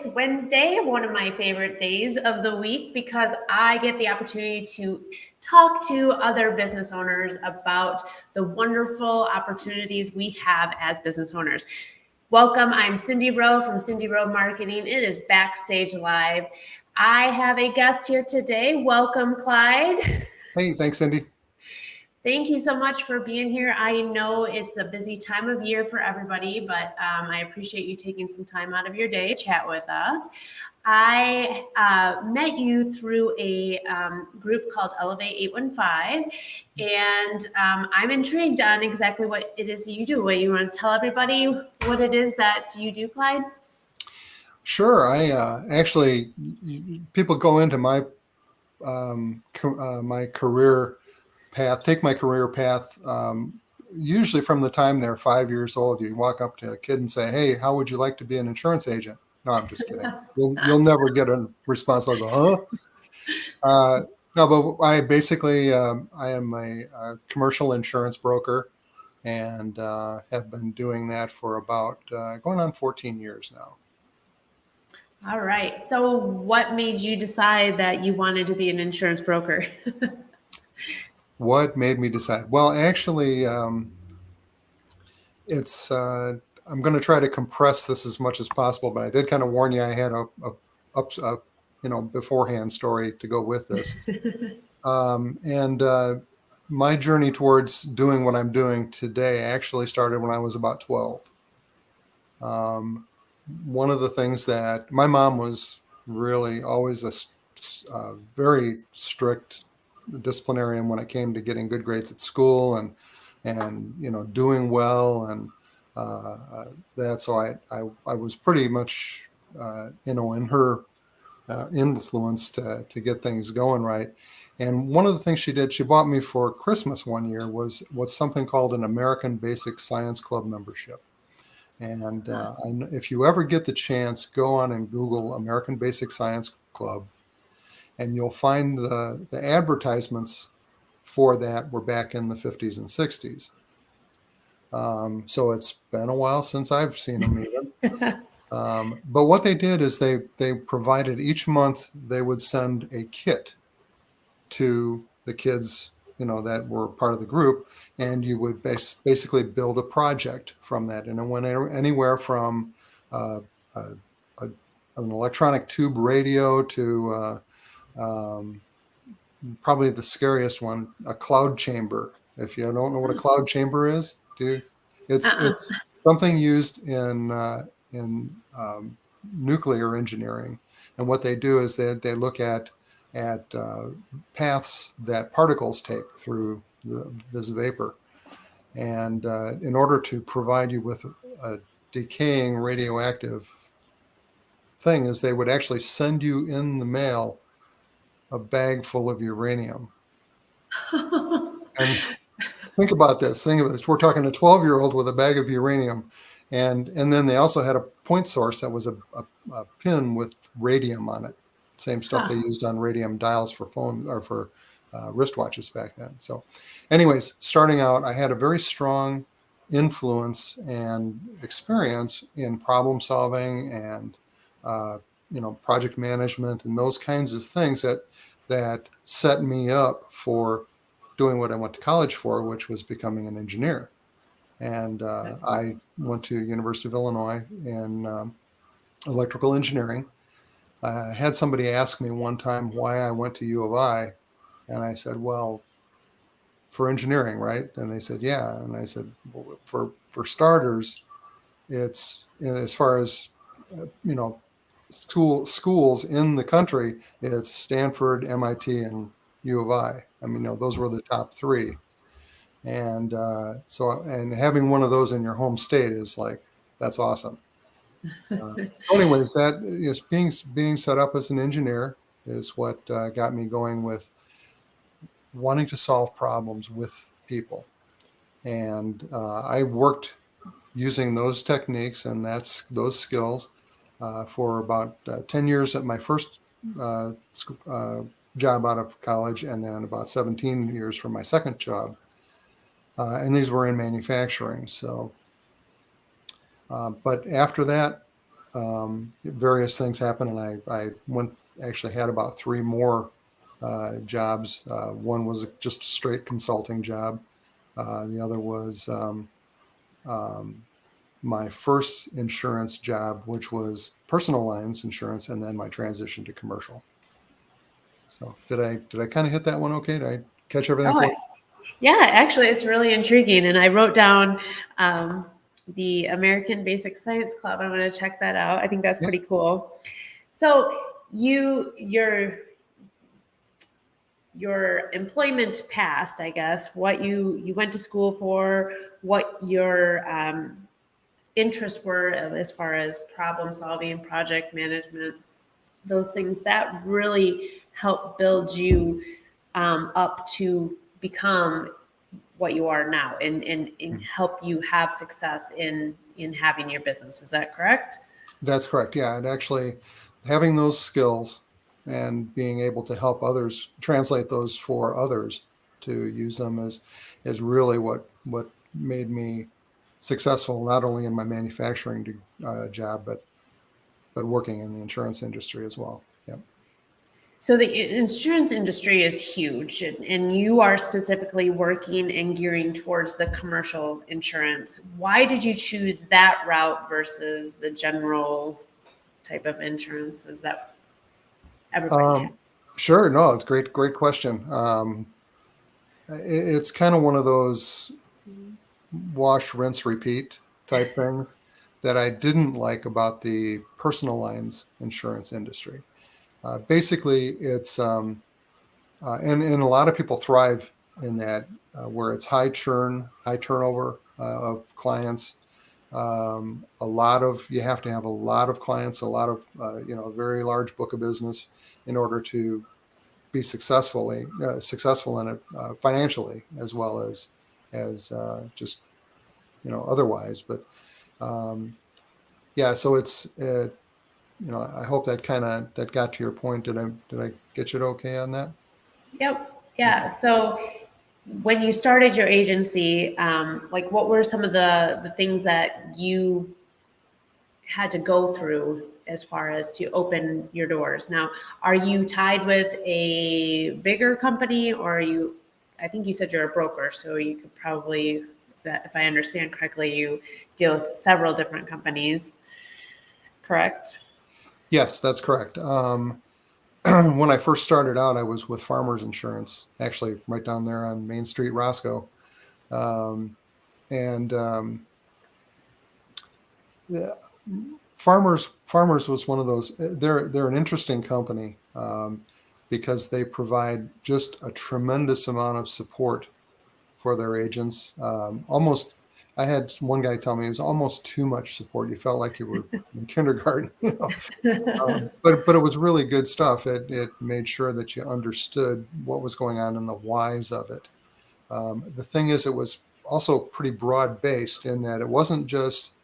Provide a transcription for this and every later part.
it's Wednesday, one of my favorite days of the week, because I get the opportunity to talk to other business owners about the wonderful opportunities we have as business owners. Welcome, I'm Cindy Rowe from Cindy Rowe Marketing. It is Backstage Live. I have a guest here today. Welcome, Clyde. Hey, thanks, Cindy. Thank you so much for being here. I know it's a busy time of year for everybody, but I appreciate you taking some time out of your day to chat with us. I met you through a group called Elevate 815, and I'm intrigued on exactly what it is you do. What you want to tell everybody what it is that you do, Clyde? Sure. I actually, people go into my my career path, take my career path. Usually from the time they're 5 years old, you walk up to a kid and say, "Hey, how would you like to be an insurance agent?" No, I'm just kidding. You'll never get a response. I'll go, huh? No, but I basically I am a commercial insurance broker, and have been doing that for about going on 14 years now. All right. So, what made you decide that you wanted to be an insurance broker? What made me decide? Well, actually, it's I'm going to try to compress this as much as possible, but I did kind of warn you I had a beforehand story to go with this. And my journey towards doing what I'm doing today actually started when I was about 12. One of the things that my mom was really always a very strict disciplinarian when it came to getting good grades at school and doing well and that. So I was pretty much in her influence to get things going right. And one of the things she did, she bought me for Christmas one year was something called an American Basic Science Club membership. And if you ever get the chance, go on and Google American Basic Science Club, and you'll find the advertisements for that were back in the 50s and 60s. So it's been a while since I've seen them even. But what they did is they provided each month, they would send a kit to the kids that were part of the group, and you would basically build a project from that. And it went anywhere from an electronic tube radio to probably the scariest one, a cloud chamber. If you don't know what a cloud chamber is, it's something used in nuclear engineering. And what they do is they look at paths that particles take through this vapor. And in order to provide you with a decaying radioactive thing, is they would actually send you in the mail a bag full of uranium. And think about this. We're talking a 12-year-old with a bag of uranium. And then they also had a point source that was a pin with radium on it. Same stuff they used on radium dials for phone or for wristwatches back then. So anyways, starting out, I had a very strong influence and experience in problem solving and project management and those kinds of things that set me up for doing what I went to college for, which was becoming an engineer. And I went to University of Illinois in electrical engineering. I had somebody ask me one time why I went to U of I, and I said, well, for engineering, right? And they said, yeah. And I said, well, for starters, it's as far as schools in the country, it's Stanford, MIT, and U of I. I mean, those were the top three. And and having one of those in your home state is like, that's awesome. Anyways, that is being set up as an engineer is what got me going with wanting to solve problems with people. And I worked using those techniques and those skills for about 10 years at my first job out of college, and then about 17 years for my second job. And these were in manufacturing. So, but after that, various things happened, and I actually had about 3 more jobs. One was just a straight consulting job. The other was um, my first insurance job, which was personal lines insurance, and then my transition to commercial. So did I kind of hit that one okay? Did I catch everything Oh, for you? yeah, actually, it's really intriguing. And I wrote down the American Basic Science Club. I'm going to check that out. I think that's Yeah. pretty cool. So your employment past, I guess, what you went to school for, what your interests were as far as problem solving, project management, those things that really help build you up to become what you are now and help you have success in having your business. Is that correct? That's correct. Yeah, and actually having those skills and being able to help others translate those for others to use them is really what made me successful, not only in my manufacturing job, but working in the insurance industry as well. Yeah. So the insurance industry is huge, and you are specifically working and gearing towards the commercial insurance. Why did you choose that route versus the general type of insurances that everybody Um, has? sure. No, it's great question. It's kind of one of those wash, rinse, repeat type things that I didn't like about the personal lines insurance industry. Basically, it's and a lot of people thrive in that where it's high churn, high turnover of clients. A lot of you have to have a lot of clients, a lot of a very large book of business in order to be successful in it financially as well as just otherwise. But um, yeah, so it's I hope that got to your point. Did I get you okay on that? Yep. Okay. Yeah. So when you started your agency, like what were some of the things that you had to go through as far as to open your doors? Now, are you tied with a bigger company, or are you? I think you said you're a broker, so you could probably, if I understand correctly, you deal with several different companies, correct? Yes, that's correct. When I first started out, I was with Farmers Insurance, actually right down there on Main Street, Roscoe. Um, and yeah, Farmers was one of those. They're an interesting company because they provide just a tremendous amount of support for their agents. Almost, I had one guy tell me it was almost too much support. You felt like you were in kindergarten, but it was really good stuff. It made sure that you understood what was going on and the whys of it. The thing is, it was also pretty broad based in that it wasn't just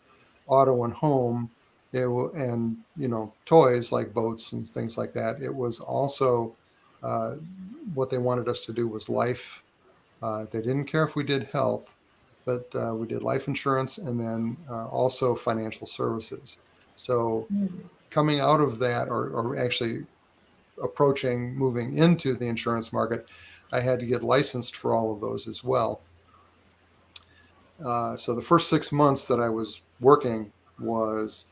auto and home, and toys like boats and things like that. It was also uh, what they wanted us to do was life. They didn't care if we did health, but we did life insurance and then also financial services. So coming out of that, or actually moving into the insurance market, I had to get licensed for all of those as well. So the first 6 months that I was working was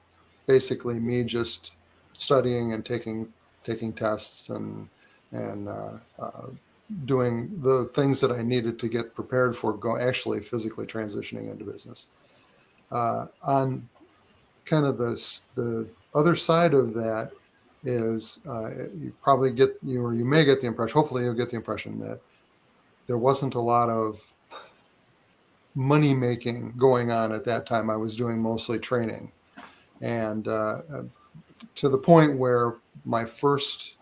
basically me just studying and taking tests and doing the things that I needed to get prepared for actually physically transitioning into business. On kind of the other side of that is you may get the impression, hopefully you'll get the impression that there wasn't a lot of money making going on at that time. I was doing mostly training, and to the point where my first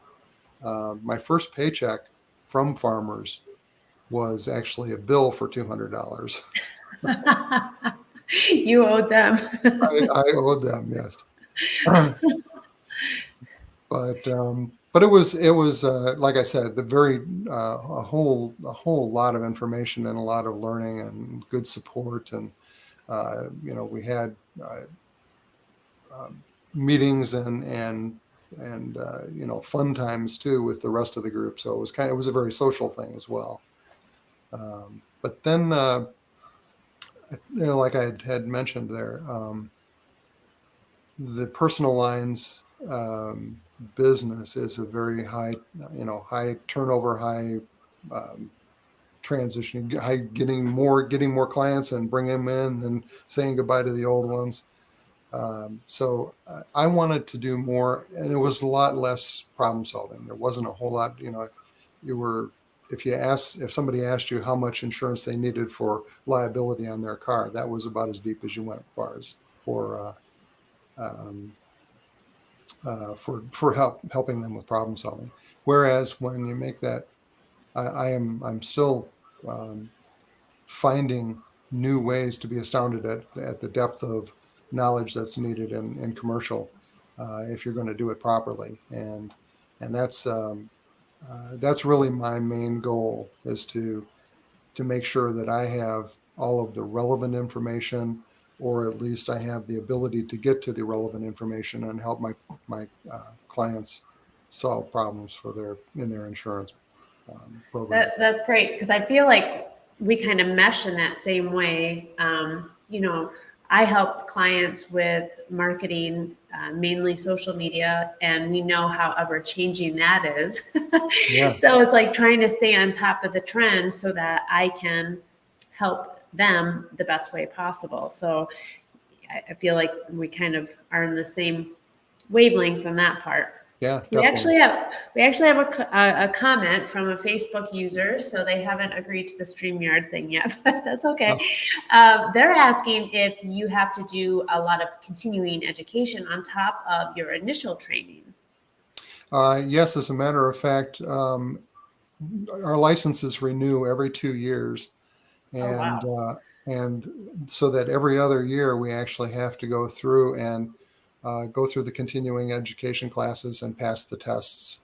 paycheck from Farmers was actually a bill for $200. You owed them. I owed them, yes. But it was like I said, the very a whole lot of information and a lot of learning and good support, and we had uh, um, meetings and fun times too with the rest of the group. So it was a very social thing as well. But then, like I had mentioned there, the personal lines business is a very high, high turnover, high transition, getting more clients and bring them in and saying goodbye to the old ones. So I wanted to do more, and it was a lot less problem solving. There wasn't a whole lot, if somebody asked you how much insurance they needed for liability on their car, that was about as deep as you went, as far as for helping them with problem solving. Whereas when you make that, I'm still finding new ways to be astounded at the depth of knowledge that's needed in commercial if you're going to do it properly. And that's really my main goal, is to make sure that I have all of the relevant information, or at least I have the ability to get to the relevant information and help my clients solve problems in their insurance program. That's great, because I feel like we kind of mesh in that same way. I help clients with marketing, mainly social media, and we know how ever changing that is. Yeah. So it's like trying to stay on top of the trends so that I can help them the best way possible. So I feel like we kind of are in the same wavelength on that part. Yeah, We definitely. actually have a comment from a Facebook user, so they haven't agreed to the StreamYard thing yet, but that's okay. They're asking if you have to do a lot of continuing education on top of your initial training. Yes, as a matter of fact, our licenses renew every 2 years, Oh, and wow. and so that every other year we actually have to go through the continuing education classes and pass the tests.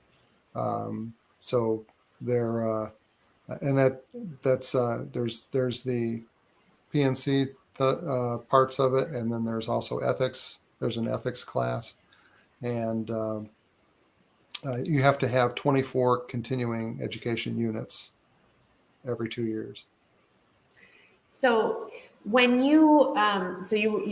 So there, and there's the PNC parts of it, and then there's also ethics. There's an ethics class, and you have to have 24 continuing education units every 2 years. So when you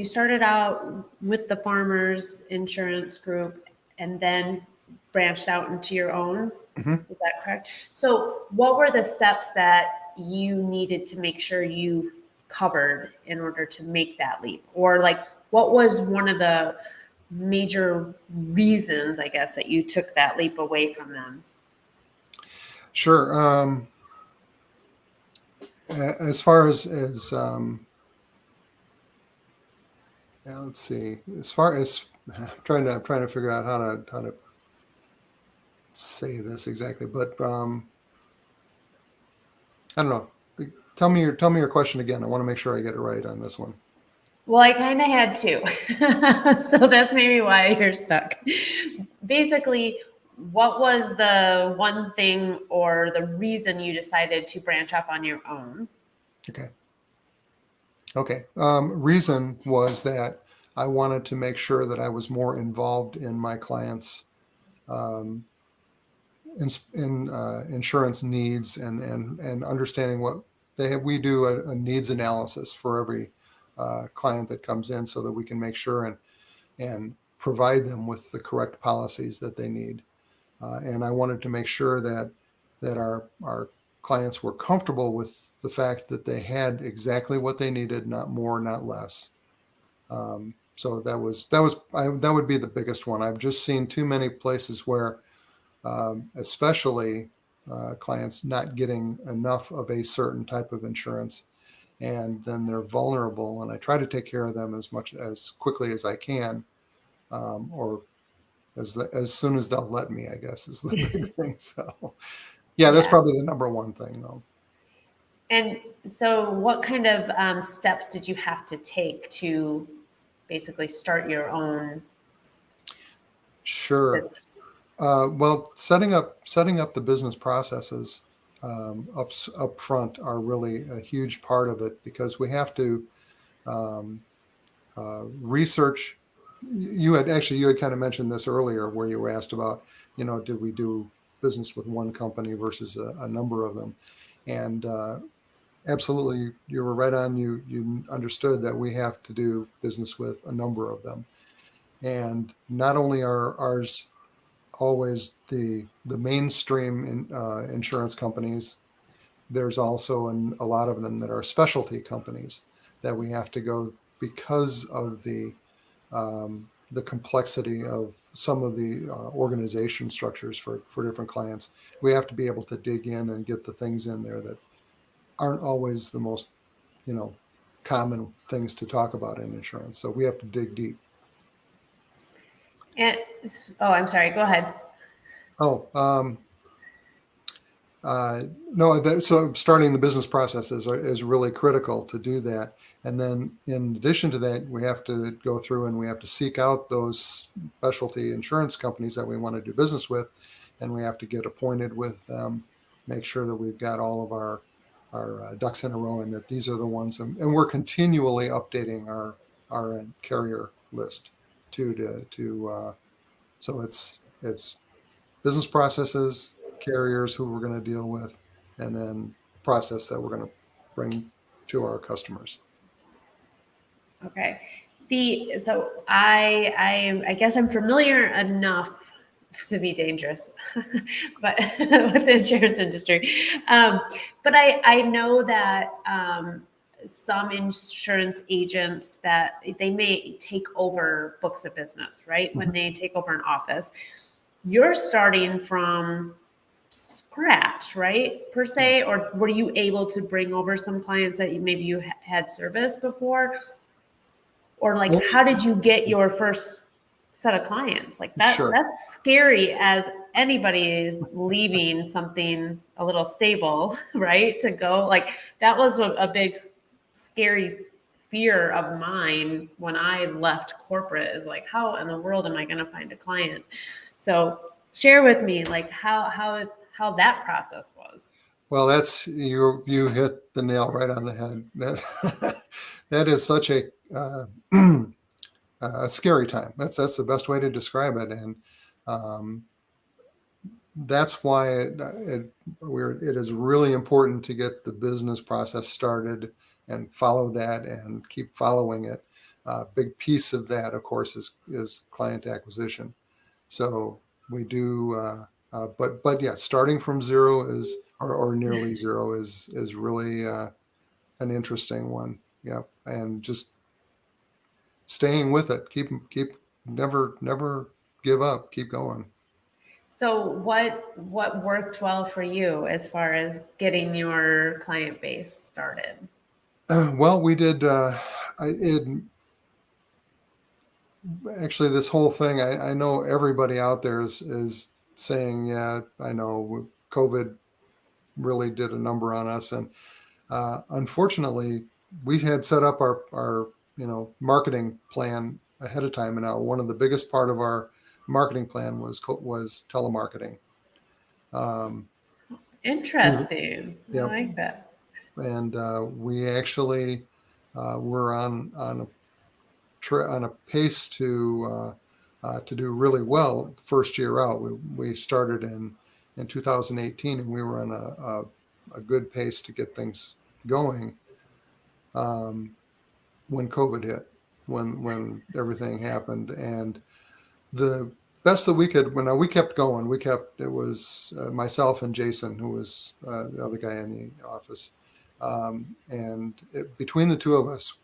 started out with the Farmers Insurance Group and then branched out into your own, Mm-hmm. is that correct? So what were the steps that you needed to make sure you covered in order to make that leap? Or like, what was one of the major reasons, I guess, that you took that leap away from them? Sure. As far as yeah, let's see. As far as I'm trying to figure out how to say this exactly, but I don't know. Tell me your question again. I want to make sure I get it right on this one. Well, I kind of had to. So that's maybe why you're stuck. Basically, what was the one thing or the reason you decided to branch off on your own? Okay. Reason was that I wanted to make sure that I was more involved in my clients' um, in insurance needs, and understanding what they have. We do a needs analysis for every client that comes in, so that we can make sure and provide them with the correct policies that they need. And I wanted to make sure that our clients were comfortable with the fact that they had exactly what they needed, not more, not less. So that would be the biggest one. I've just seen too many places where, especially clients not getting enough of a certain type of insurance, and then they're vulnerable. And I try to take care of them as quickly as I can, or as soon as they'll let me, I guess, is the big thing. So, yeah, that's Yeah. probably the number one thing, though. And so, what kind of steps did you have to take to basically start your own Sure. business? Well, setting up the business processes up front are really a huge part of it, because we have to research you had kind of mentioned this earlier, where you were asked about, did we do business with one company versus a number of them? And absolutely, you were right on. You understood that we have to do business with a number of them, and not only are ours always the mainstream insurance companies. There's also a lot of them that are specialty companies that we have to go, because of the complexity of some of the organization structures for different clients. We have to be able to dig in and get the things in there that aren't always the most, you know, common things to talk about in insurance. So we have to dig deep. And oh, I'm sorry. Go ahead. Oh, no, so starting the business process is really critical to do that. And then in addition to that, we have to go through and we have to seek out those specialty insurance companies that we want to do business with. And we have to get appointed with them, make sure that we've got all of our ducks in a row, and that these are the ones. And we're continually updating our carrier list so it's business processes, carriers who we're going to deal with, and then process that we're going to bring to our customers. Okay. So I guess I'm familiar enough to be dangerous, but with the insurance industry. But I know that some insurance agents, that they may take over books of business, right? When they take over an office, you're starting from scratch, right? Per se, Yes. or were you able to bring over some clients that maybe you had serviced before? Or like, Well, how did you get your first set of clients? Like sure. that's scary as anybody leaving something a little stable, right? To go, like, that was a big scary fear of mine when I left corporate, is like, how in the world am I going to find a client? So share with me like how that process was. Well, that's you hit the nail right on the head. That is such a scary time. That's the best way to describe it, and um, that's why it is really important to get the business process started and follow that and keep following it. Big piece of that, of course, is client acquisition. So we do, but yeah, starting from zero or nearly zero is really an interesting one. Yeah, and just staying with it. Keep never give up. Keep going. So what worked well for you as far as getting your client base started? Well, we did. Actually, this whole thing, I know everybody out there is saying, yeah, I know COVID really did a number on us. And unfortunately, we had set up our marketing plan ahead of time. And now one of the biggest part of our marketing plan was telemarketing. Um, Interesting. I yeah, like that. and we actually were on a pace to do really well first year out. We started in 2018, and we were on a good pace to get things going when COVID hit, when everything happened. And the best that we could, when we kept going, it was myself and Jason, who was the other guy in the office. And between the two of us,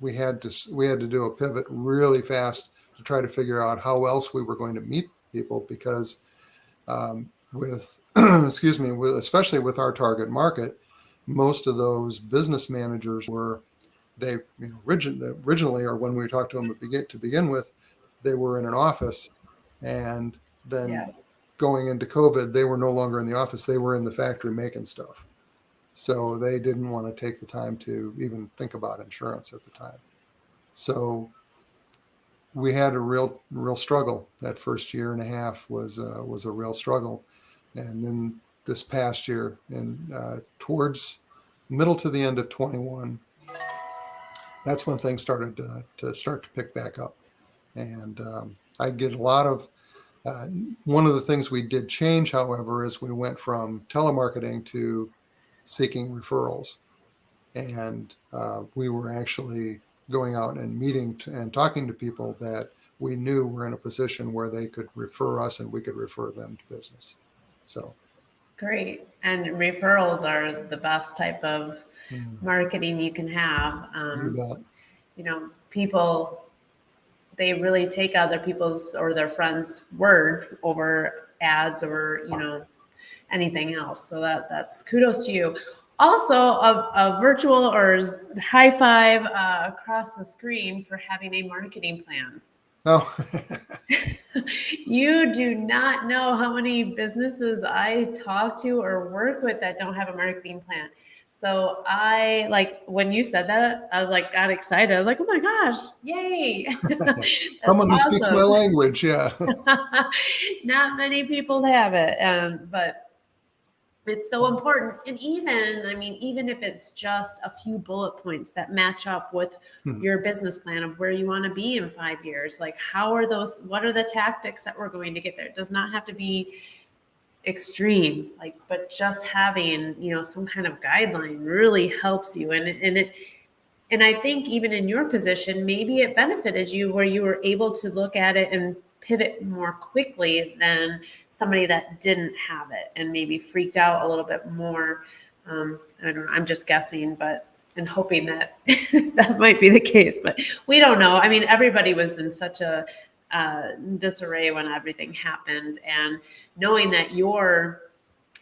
we had to do a pivot really fast to try to figure out how else we were going to meet people, because with excuse me, especially with our target market, most of those business managers originally, or when we talked to them to begin with, they were in an office, and then Yeah. going into COVID, they were no longer in the office; they were in the factory making stuff. So they didn't want to take the time to even think about insurance at the time. So we had a real struggle. That first year and a half was a real struggle. And then this past year, and towards middle to the end of 21, that's when things started to pick back up. And I get a lot of, one of the things we did change, however, is we went from telemarketing to seeking referrals. And we were actually going out and meeting and talking to people that we knew were in a position where they could refer us and we could refer them to business. So Great. And referrals are the best type of marketing you can have. you bet. People, they really take other people's or their friends' word over ads or, anything else. So that's kudos to you. Also, a virtual or high five across the screen for having a marketing plan. Oh, You do not know how many businesses I talk to or work with that don't have a marketing plan. So I like when you said that, I was like, got excited. I was like, oh my gosh, yay. That's someone who speaks my awesome. language. Yeah. Not many people have it. But it's so important. And even if it's just a few bullet points that match up with your business plan of where you want to be in 5 years, like what are the tactics that we're going to get there? It does not have to be extreme, but just having, some kind of guideline really helps you. And I think even in your position, maybe it benefited you where you were able to look at it and pivot more quickly than somebody that didn't have it and maybe freaked out a little bit more. I don't know. I'm just guessing, and hoping that that might be the case, but we don't know. I mean, everybody was in such a disarray when everything happened, and knowing that your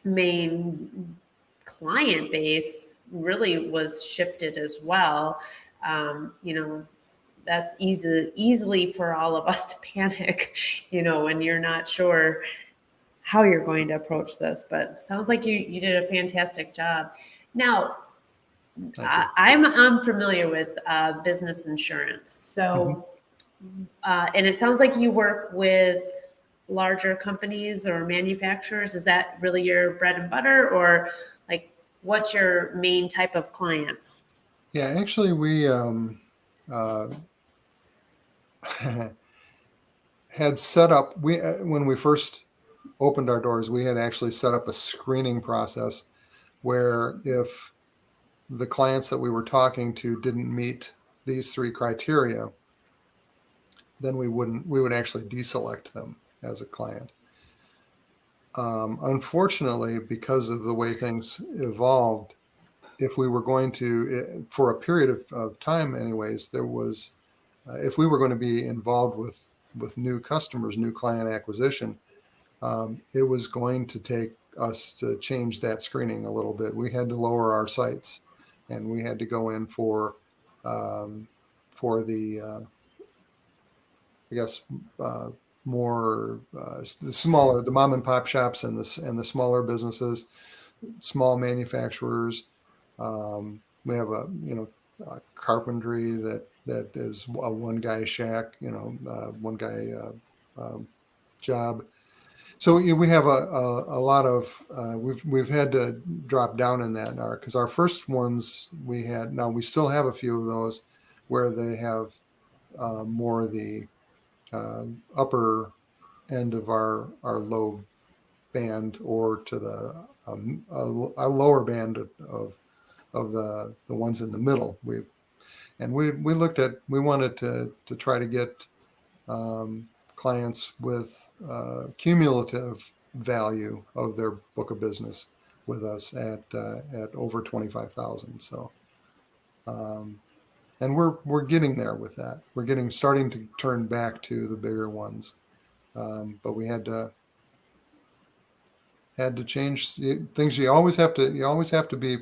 main client base really was shifted as well. That's easily for all of us to panic, when you're not sure how you're going to approach this. But it sounds like you did a fantastic job. Now, Thank you. I'm unfamiliar with business insurance. Mhm. So, and it sounds like you work with larger companies or manufacturers. Is that really your bread and butter, or like what's your main type of client? Yeah, actually, we had set up, when we first opened our doors, we had actually set up a screening process where if the clients that we were talking to didn't meet these three criteria, then we would actually deselect them as a client. Unfortunately, because of the way things evolved, if we were going to, for a period of time anyways, there was, if we were going to be involved with new customers, new client acquisition, it was going to take us to change that screening a little bit. We had to lower our sights, and we had to go in um, for the I guess more the smaller, the mom and pop shops and the smaller businesses, small manufacturers. We have a carpentry that is a one guy shack, one guy job. So we have a lot of we've had to drop down in that because our first ones we had, now we still have a few of those where they have more the upper end of our low band, or to the a lower band of the ones in the middle. We looked at, we wanted to try to get clients with cumulative value of their book of business with us at over 25,000. So and we're getting there with that. We're starting to turn back to the bigger ones, but we had to change things. You always have to be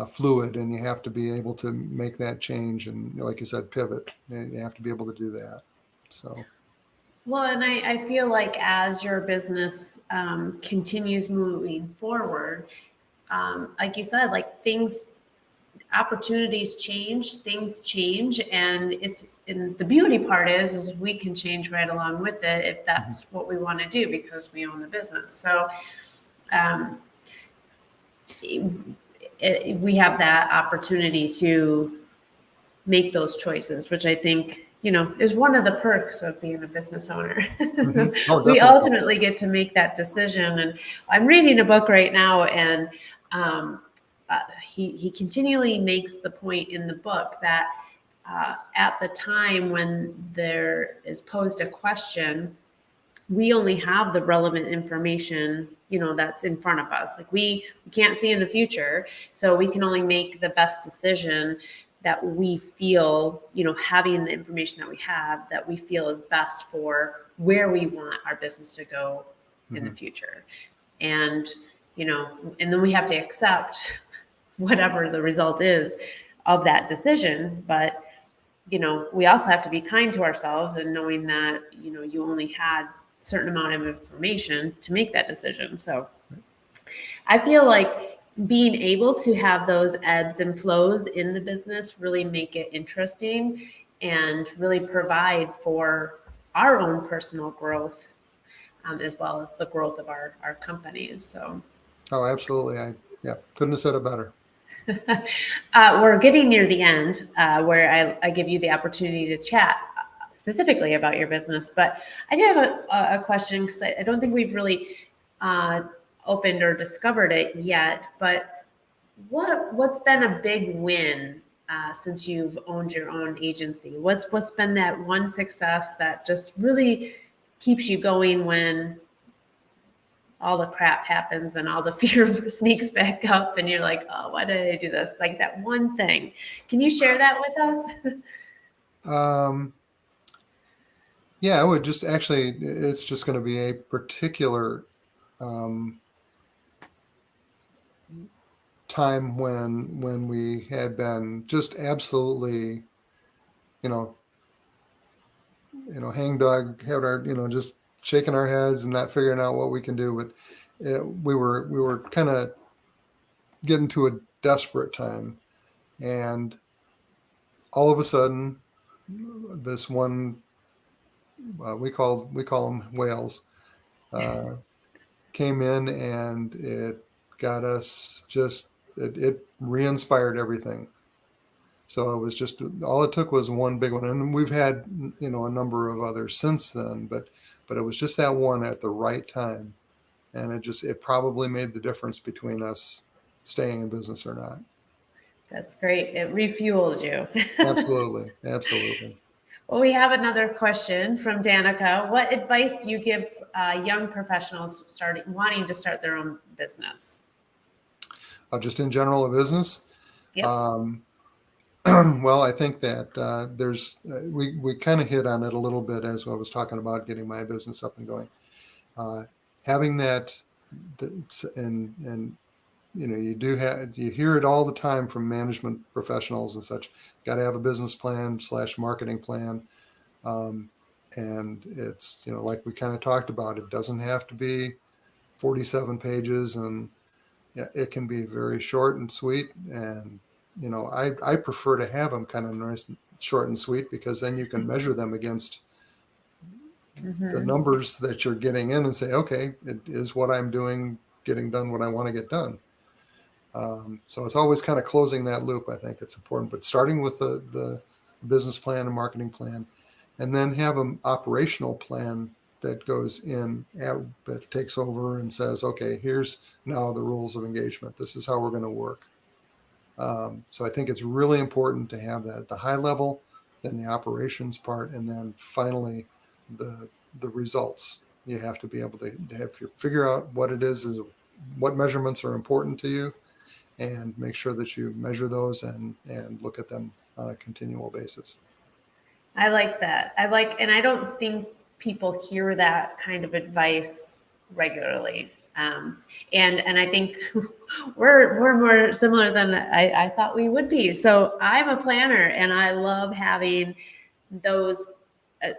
fluid, and you have to be able to make that change. And like you said, pivot. And you have to be able to do that. So Well, and I feel like as your business continues moving forward, like you said, like opportunities change, things change, and the beauty part is we can change right along with it if mhm. that's what we want to do because we own the business. So um, we have that opportunity to make those choices, which I think is one of the perks of being a business owner. Mm-hmm. Oh, We definitely. ultimately get to make that decision. And I'm reading a book right now, and um, he continually makes the point in the book that at the time when there is posed a question, we only have the relevant information, that's in front of us. Like we can't see in the future, so we can only make the best decision that we feel, having the information that we have, that we feel is best for where we want our business to go in the Mm-hmm. future. And, and then we have to accept whatever the result is of that decision. But, we also have to be kind to ourselves and knowing that, you only had a certain amount of information to make that decision. So I feel like being able to have those ebbs and flows in the business really make it interesting and really provide for our own personal growth, as well as the growth of our companies. So Oh, absolutely. Yeah, couldn't have said it better. we're getting near the end, where I give you the opportunity to chat specifically about your business. But I do have a question, because I don't think we've really uh, opened or discovered it yet. But what's been a big win since you've owned your own agency? What's been that one success that just really keeps you going when all the crap happens and all the fear sneaks back up and you're like, oh, why did I do this? Like that one thing. Can you share that with us? Um, yeah, I would just actually, it's just going to be a particular um, time when we had been just absolutely, you know, hangdog, had our, just shaking our heads and not figuring out what we can do. But we were kind of getting to a desperate time, and all of a sudden, this one we call them whales came in, and it got us just it re-inspired everything. So it was just all it took was one big one, and we've had a number of others since then, but it was just that one at the right time, and it probably made the difference between us staying in business or not. That's great. It refueled you. Absolutely, absolutely. Well, we have another question from Danica. What advice do you give young professionals wanting to start their own business? Just in general, a business. Yep. Um, well, I think that we kind of hit on it a little bit as I was talking about getting my business up and going. Uh, Having that, and you hear it all the time from management professionals and such. Got to have a business plan / marketing plan, um, and it's like we kind of talked about. It doesn't have to be 47 pages, and yeah, it can be very short and sweet. And I prefer to have them kind of nice, short and sweet, because then you can measure them against the Mm-hmm. numbers that you're getting in and say, okay, it is what I'm doing, getting done what I want to get done. So it's always kind of closing that loop. I think it's important, but starting with the business plan and marketing plan, and then have an operational plan that goes in, that takes over and says, okay, here's now the rules of engagement. This is how we're going to work. So I think it's really important to have that at the high level, then the operations part, and then finally the results. You have to be able to figure out what it is what measurements are important to you, and make sure that you measure those and look at them on a continual basis. I like that. And I don't think people hear that kind of advice regularly. And I think we're more similar than I thought we would be. So I'm a planner, and I love having those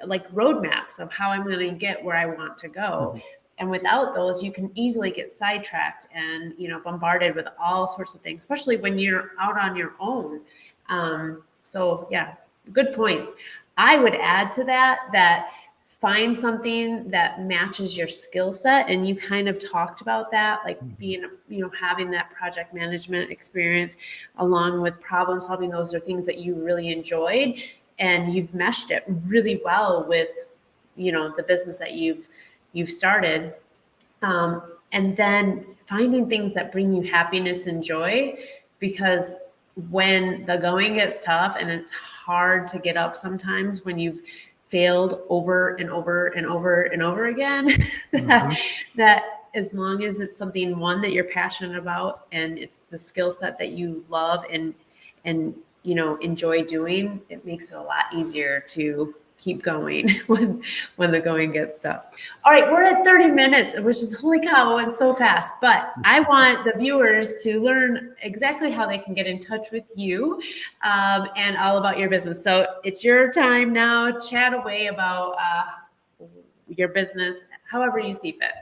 like roadmaps of how I'm going to get where I want to go. Mm-hmm. And without those, you can easily get sidetracked and bombarded with all sorts of things, especially when you're out on your own. So yeah, good points. I would add to that find something that matches your skill set. And you kind of talked about that, like Mm-hmm. being, having that project management experience along with problem solving. Those are things that you really enjoyed. and you've meshed it really well with, the business that you've started. And then finding things that bring you happiness and joy, because when the going gets tough and it's hard to get up sometimes when you've failed over and over and over and over again, Mm-hmm. that as long as it's something, one, that you're passionate about and it's the skill set that you love and enjoy doing, it makes it a lot easier to keep going when the going gets tough. All right, we're at 30 minutes, which is, holy cow, it went so fast. But I want the viewers to learn exactly how they can get in touch with you, and all about your business. So it's your time now. Chat away about your business, however you see fit.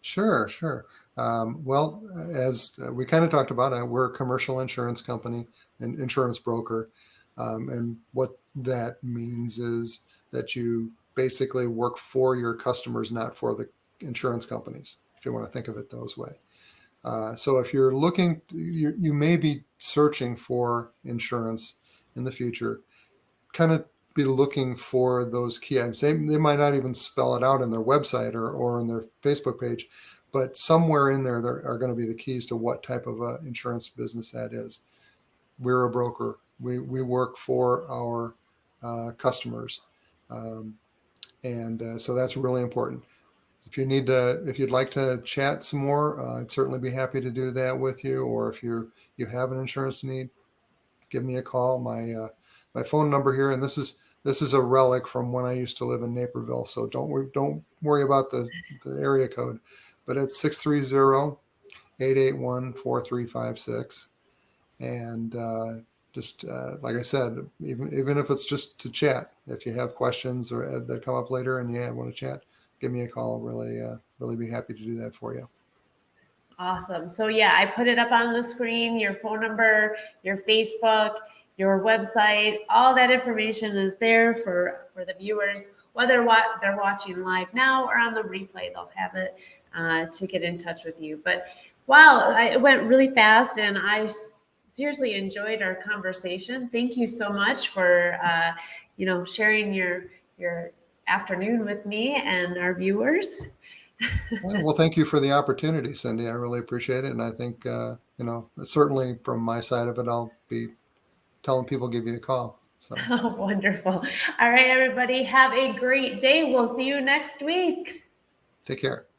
Sure, sure. Well, as we kind of talked about, we're a commercial insurance company and insurance broker. And what that means is that you basically work for your customers, not for the insurance companies, if you want to think of it those way. So if you're looking, you may be searching for insurance in the future, kind of be looking for those key items. They might not even spell it out in their website or in their Facebook page, but somewhere in there are going to be the keys to what type of insurance business that is. We're a broker. We work for our customers, and so that's really important. If you'd like to chat some more, I'd certainly be happy to do that with you. Or if you have an insurance need, give me a call. My phone number here, and this is a relic from when I used to live in Naperville. So don't worry about the area code, but it's 630-881-4356. And just like I said, even if it's just to chat, if you have questions or that come up later and you want to chat, give me a call. Really be happy to do that for you. Awesome. So yeah, I put it up on the screen, your phone number, your Facebook, your website, all that information is there for the viewers, whether they're watching live now or on the replay, they'll have it to get in touch with you. But wow, it went really fast, and I seriously enjoyed our conversation. Thank you so much for sharing your afternoon with me and our viewers. Well, thank you for the opportunity, Cindy. I really appreciate it. And I think, certainly from my side of it, I'll be telling people give you a call. So Oh, wonderful. All right, everybody, have a great day. We'll see you next week. take care.